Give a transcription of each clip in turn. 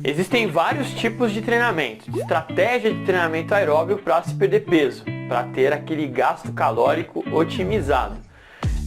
Existem vários tipos de treinamento, de estratégia de treinamento aeróbio para se perder peso, para ter aquele gasto calórico otimizado.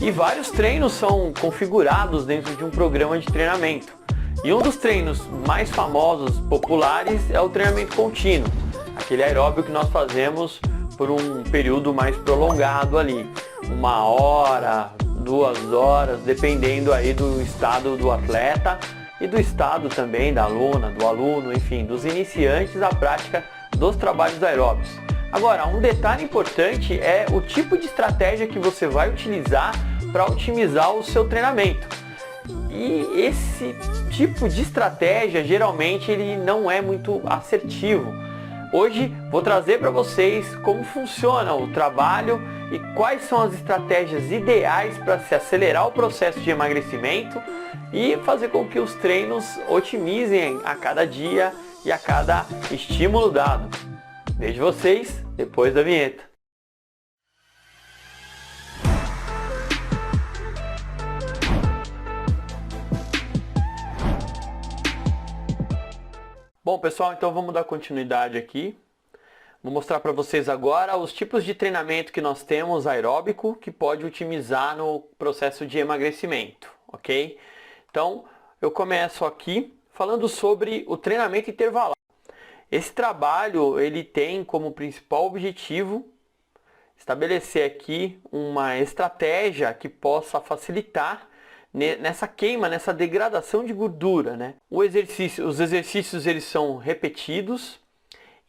E vários treinos são configurados dentro de um programa de treinamento. E um dos treinos mais famosos, populares, é o treinamento contínuo, aquele aeróbio que nós fazemos por um período mais prolongado ali, 1 hora, 2 horas, dependendo aí do estado do atleta e do estado também da aluna, do aluno, enfim, dos iniciantes à prática dos trabalhos aeróbicos. Agora, um detalhe importante é o tipo de estratégia que você vai utilizar para otimizar o seu treinamento. E esse tipo de estratégia, geralmente, ele não é muito assertivo. Hoje vou trazer para vocês como funciona o trabalho e quais são as estratégias ideais para se acelerar o processo de emagrecimento e fazer com que os treinos otimizem a cada dia e a cada estímulo dado. Vejo vocês depois da vinheta. Bom pessoal, então vamos dar continuidade aqui. Vou mostrar para vocês agora os tipos de treinamento que nós temos aeróbico que pode otimizar no processo de emagrecimento, ok? Então, eu começo aqui falando sobre o treinamento intervalado. Esse trabalho, ele tem como principal objetivo estabelecer aqui uma estratégia que possa facilitar nessa queima, nessa degradação de gordura, né? Os exercícios eles são repetidos,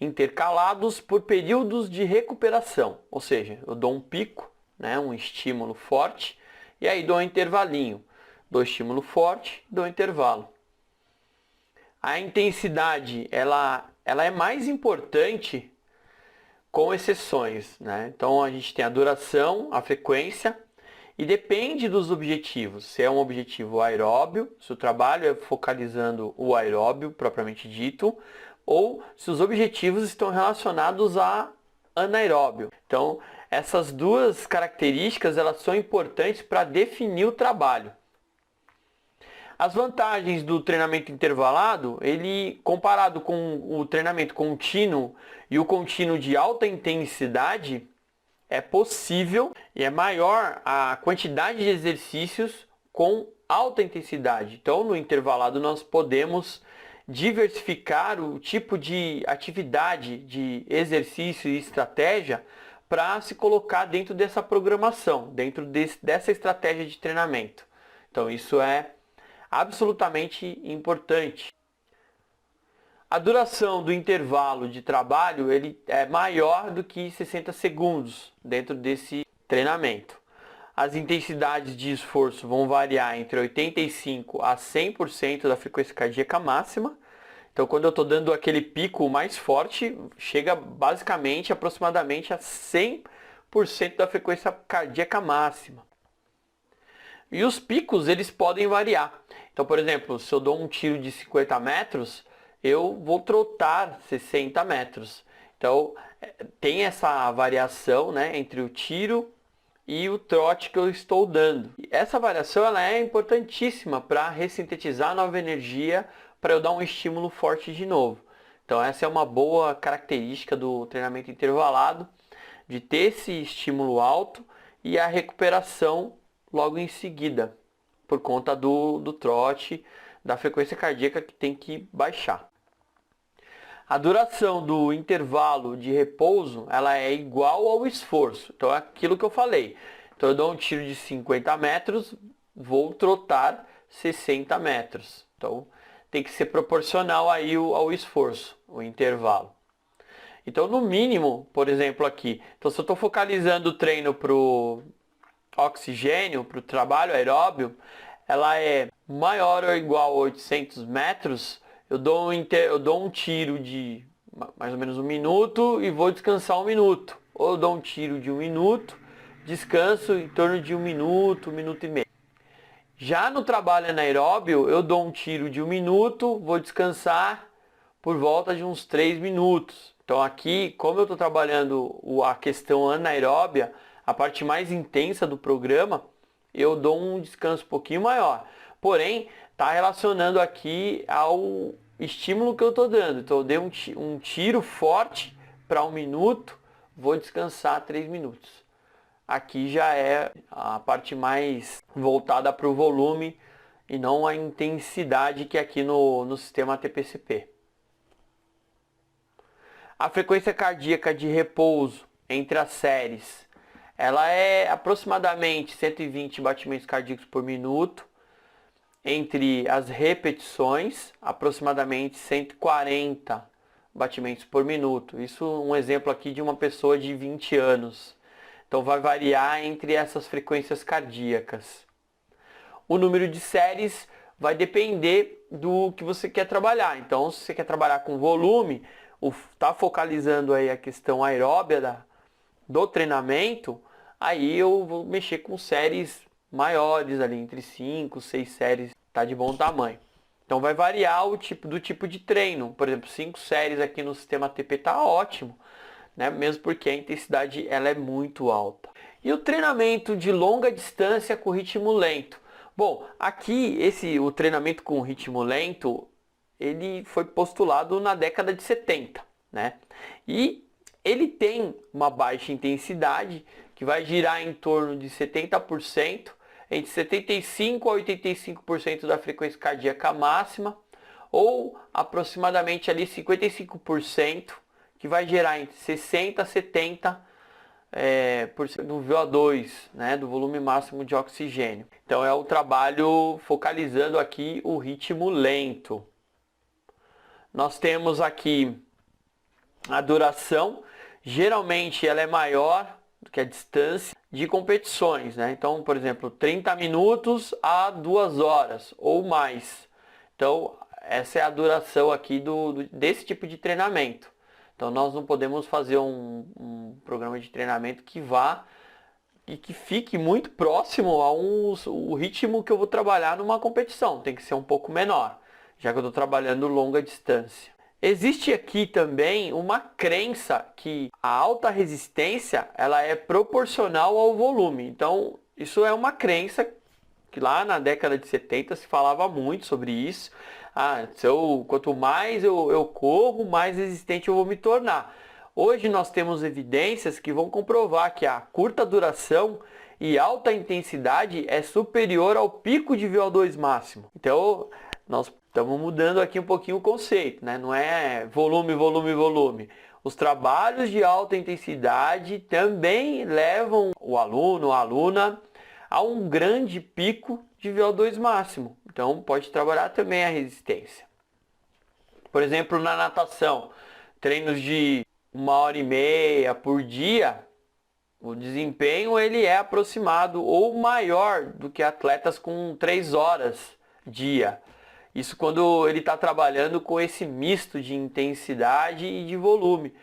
intercalados por períodos de recuperação, ou seja, eu dou um pico, né, um estímulo forte, e aí dou um intervalinho, dou estímulo forte, dou intervalo. A intensidade ela é mais importante com exceções, né? Então a gente tem a duração, a frequência, e depende dos objetivos. Se é um objetivo aeróbio, se o trabalho é focalizando o aeróbio propriamente dito, ou se os objetivos estão relacionados a anaeróbio. Então, essas duas características elas são importantes para definir o trabalho. As vantagens do treinamento intervalado, ele comparado com o treinamento contínuo e o contínuo de alta intensidade, é possível e é maior a quantidade de exercícios com alta intensidade. Então, no intervalado nós podemos diversificar o tipo de atividade, de exercício e estratégia para se colocar dentro dessa programação, dentro dessa estratégia de treinamento. Então isso é absolutamente importante. A duração do intervalo de trabalho ele é maior do que 60 segundos dentro desse treinamento. As intensidades de esforço vão variar entre 85% a 100% da frequência cardíaca máxima. Então, quando eu estou dando aquele pico mais forte, chega basicamente, aproximadamente a 100% da frequência cardíaca máxima. E os picos, eles podem variar. Então, por exemplo, se eu dou um tiro de 50 metros, eu vou trotar 60 metros. Então, tem essa variação, né, entre o tiro e o trote que eu estou dando. E essa variação ela é importantíssima para ressintetizar a nova energia para eu dar um estímulo forte de novo. Então essa é uma boa característica do treinamento intervalado, de ter esse estímulo alto e a recuperação logo em seguida, por conta do trote, da frequência cardíaca que tem que baixar. A duração do intervalo de repouso ela é igual ao esforço. Então é aquilo que eu falei. Então eu dou um tiro de 50 metros, vou trotar 60 metros. Então tem que ser proporcional aí ao esforço, o intervalo. Então no mínimo, por exemplo aqui, então se eu estou focalizando o treino para o oxigênio, para o trabalho aeróbio, ela é maior ou igual a 800 metros, eu dou um tiro de mais ou menos 1 minuto e vou descansar 1 minuto. Ou eu dou um tiro de 1 minuto, descanso em torno de 1 minuto, 1 minuto e meio. Já no trabalho anaeróbio, eu dou um tiro de 1 minuto, vou descansar por volta de uns 3 minutos. Então aqui, como eu estou trabalhando a questão anaeróbia, a parte mais intensa do programa, eu dou um descanso um pouquinho maior. Porém, está relacionando aqui estímulo que eu estou dando. Então eu dei um tiro forte para 1 minuto, vou descansar 3 minutos. Aqui já é a parte mais voltada para o volume e não a intensidade que é aqui no sistema TPCP. A frequência cardíaca de repouso entre as séries, ela é aproximadamente 120 batimentos cardíacos por minuto. Entre as repetições, aproximadamente 140 batimentos por minuto. Isso um exemplo aqui de uma pessoa de 20 anos. Então vai variar entre essas frequências cardíacas. O número de séries vai depender do que você quer trabalhar. Então, se você quer trabalhar com volume, está focalizando aí a questão aeróbia do treinamento, aí eu vou mexer com séries maiores ali, entre 5, 6 séries, tá de bom tamanho. Então vai variar o tipo de treino. Por exemplo, 5 séries aqui no sistema ATP tá ótimo, né? Mesmo porque a intensidade ela é muito alta. E o treinamento de longa distância com ritmo lento. Bom, aqui o treinamento com ritmo lento, ele foi postulado na década de 70, né? E ele tem uma baixa intensidade que vai girar em torno de 70%, entre 75% a 85% da frequência cardíaca máxima, ou aproximadamente ali 55%, que vai gerar entre 60% a 70% do VO2, né, do volume máximo de oxigênio. Então é o trabalho focalizando aqui o ritmo lento. Nós temos aqui a duração, geralmente ela é maior do que a distância de competições, né? Então, por exemplo, 30 minutos a 2 horas ou mais. Então, essa é a duração aqui desse tipo de treinamento. Então, nós não podemos fazer um programa de treinamento que vá e que fique muito próximo ao ritmo que eu vou trabalhar numa competição. Tem que ser um pouco menor, já que eu estou trabalhando longa distância. Existe aqui também uma crença que a alta resistência ela é proporcional ao volume. Então, isso é uma crença que lá na década de 70 se falava muito sobre isso. Quanto mais eu corro, mais resistente eu vou me tornar. Hoje nós temos evidências que vão comprovar que a curta duração e alta intensidade é superior ao pico de VO2 máximo. Então, nós estamos mudando aqui um pouquinho o conceito, né? Não é volume, volume, volume. Os trabalhos de alta intensidade também levam o aluno, a aluna, a um grande pico de VO2 máximo. Então, pode trabalhar também a resistência. Por exemplo, na natação, treinos de 1h30 por dia, o desempenho ele é aproximado ou maior do que atletas com 3 horas dia. Isso quando ele está trabalhando com esse misto de intensidade e de volume.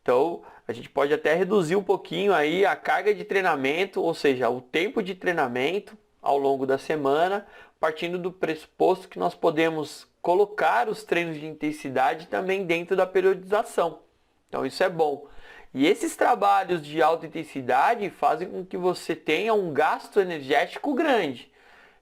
Então, a gente pode até reduzir um pouquinho aí a carga de treinamento, ou seja, o tempo de treinamento ao longo da semana, partindo do pressuposto que nós podemos colocar os treinos de intensidade também dentro da periodização. Então, isso é bom. E esses trabalhos de alta intensidade fazem com que você tenha um gasto energético grande.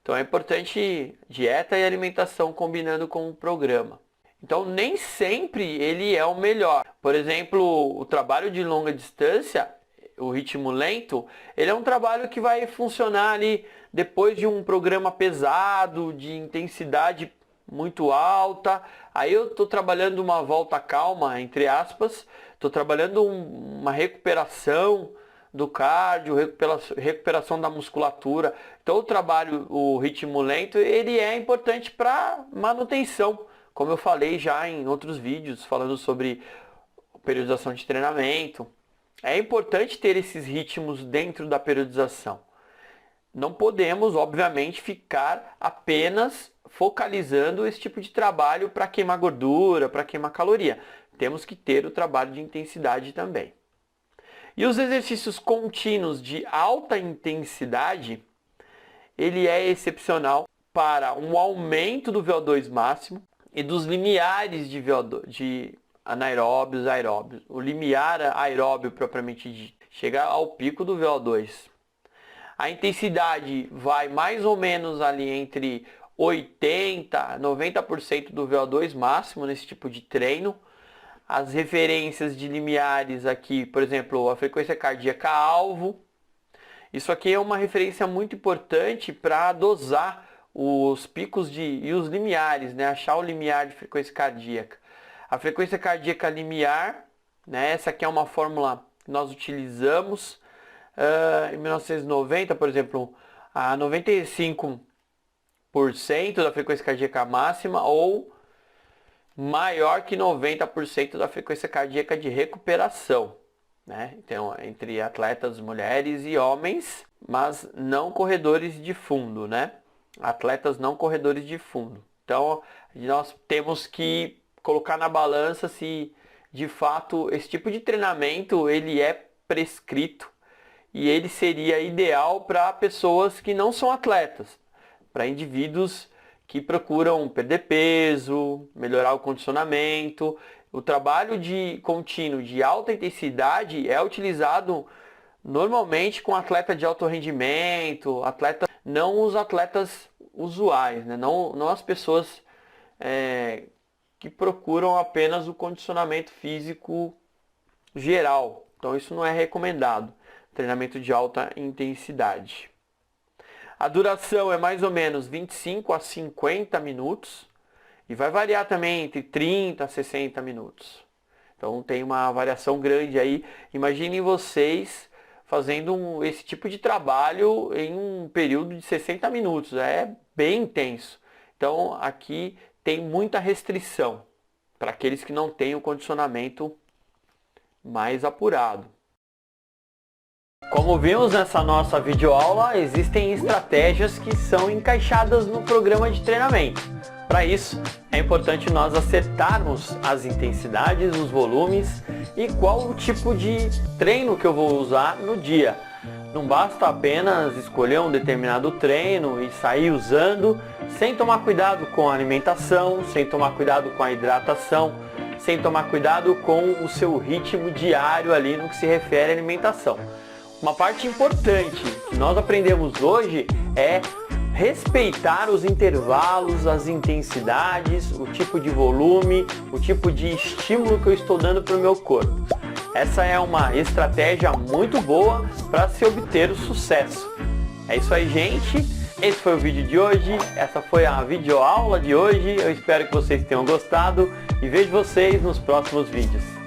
Então é importante dieta e alimentação combinando com o programa. Então nem sempre ele é o melhor. Por exemplo, o trabalho de longa distância, o ritmo lento, ele é um trabalho que vai funcionar ali depois de um programa pesado, de intensidade muito alta. Aí eu estou trabalhando uma volta calma, entre aspas, estou trabalhando uma recuperação do cardio, recuperação da musculatura. Então o ritmo lento, ele é importante para manutenção, como eu falei já em outros vídeos falando sobre periodização de treinamento. É importante ter esses ritmos dentro da periodização. Não podemos, obviamente, ficar apenas focalizando esse tipo de trabalho para queimar gordura, para queimar caloria. Temos que ter o trabalho de intensidade também. E os exercícios contínuos de alta intensidade, ele é excepcional para um aumento do VO2 máximo e dos limiares de VO2, de anaeróbios, aeróbios. O limiar aeróbio propriamente dito chega ao pico do VO2. A intensidade vai mais ou menos ali entre 80%, 90% do VO2 máximo nesse tipo de treino. As referências de limiares aqui, por exemplo, a frequência cardíaca alvo. Isso aqui é uma referência muito importante para dosar os picos e os limiares, né? Achar o limiar de frequência cardíaca. A frequência cardíaca limiar, né? Essa aqui é uma fórmula que nós utilizamos em 1990, por exemplo, a 95% da frequência cardíaca máxima ou maior que 90% da frequência cardíaca de recuperação, né? Então, entre atletas mulheres e homens, mas não corredores de fundo, né? Atletas não corredores de fundo. Então, nós temos que colocar na balança se de fato esse tipo de treinamento ele é prescrito e ele seria ideal para pessoas que não são atletas, para indivíduos que procuram perder peso, melhorar o condicionamento. O trabalho contínuo de alta intensidade é utilizado normalmente com atleta de alto rendimento, não os atletas usuais, né? Não as pessoas que procuram apenas o condicionamento físico geral. Então isso não é recomendado, treinamento de alta intensidade. A duração é mais ou menos 25 a 50 minutos e vai variar também entre 30 a 60 minutos. Então tem uma variação grande aí. Imaginem vocês fazendo esse tipo de trabalho em um período de 60 minutos. É bem intenso. Então aqui tem muita restrição para aqueles que não têm o condicionamento mais apurado. Como vimos nessa nossa videoaula, existem estratégias que são encaixadas no programa de treinamento. Para isso, é importante nós acertarmos as intensidades, os volumes e qual o tipo de treino que eu vou usar no dia. Não basta apenas escolher um determinado treino e sair usando sem tomar cuidado com a alimentação, sem tomar cuidado com a hidratação, sem tomar cuidado com o seu ritmo diário ali no que se refere à alimentação. Uma parte importante que nós aprendemos hoje é respeitar os intervalos, as intensidades, o tipo de volume, o tipo de estímulo que eu estou dando para o meu corpo. Essa é uma estratégia muito boa para se obter o sucesso. É isso aí, gente. Esse foi o vídeo de hoje. Essa foi a videoaula de hoje. Eu espero que vocês tenham gostado e vejo vocês nos próximos vídeos.